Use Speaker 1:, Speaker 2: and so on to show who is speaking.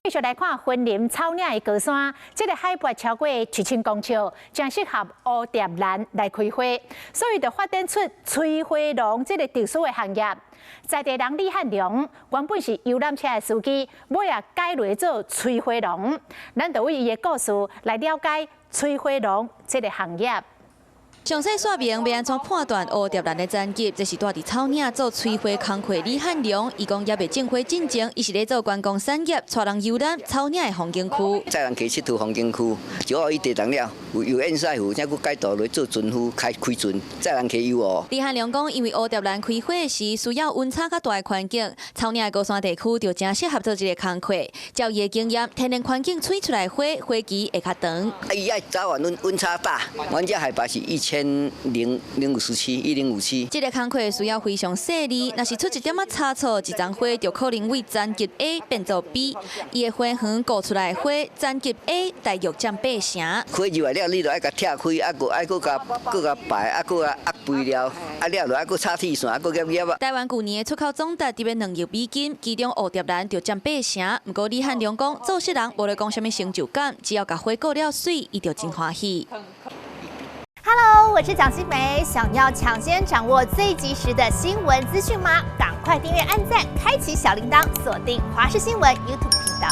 Speaker 1: 继续来看森林草岭的高山，这个海拔超过7000公尺，正适合蝴蝶兰来开花，所以就发展出催花农这个特殊的行业。在地人李汉良原本是游览车的司机，尾也改来做催花农。咱就为伊的故事来了解催花农这个行业。
Speaker 2: 详细说明要安怎判断蝴蝶兰的产业，这是住伫草岭做催花工课李汉良，伊讲也未种花进前，伊是咧做观光产业，带人游览草岭的风景区。
Speaker 3: 载人去佚佗风景区，就好伊地动了，有游演赛湖，才佫改道来做船夫开船，载人去游哦。
Speaker 2: 李汉良讲，因为蝴蝶兰开花时需要温差较大的环境，草岭的高山地区就正适合做这个工课。照伊的经验，天然环境吹出来花期会较长。
Speaker 3: 伊爱早晚温差大，阮这海拔是1057。
Speaker 2: 这个工课需要非常细腻，若是出一点仔差错，一丛花就可能为残级 A 变做 B。伊的花园顾出来花，残级 A 大约占8成。
Speaker 3: 花入来了，你就爱甲拆开，啊，爱佫甲排，啊，佫压肥料，啊了就爱佫插铁线，啊佫叶啊。台
Speaker 2: 湾去年的出口总值伫要2亿美金，其中蝴蝶兰就占8成。不过李汉良讲，做事人无咧讲什么成就感，只要甲花顾了水，伊就真欢喜。
Speaker 4: Hello， 我是蒋欣梅。想要抢先掌握最及时的新闻资讯吗？赶快订阅、按赞、开启小铃铛，锁定华视新闻 YouTube 频道。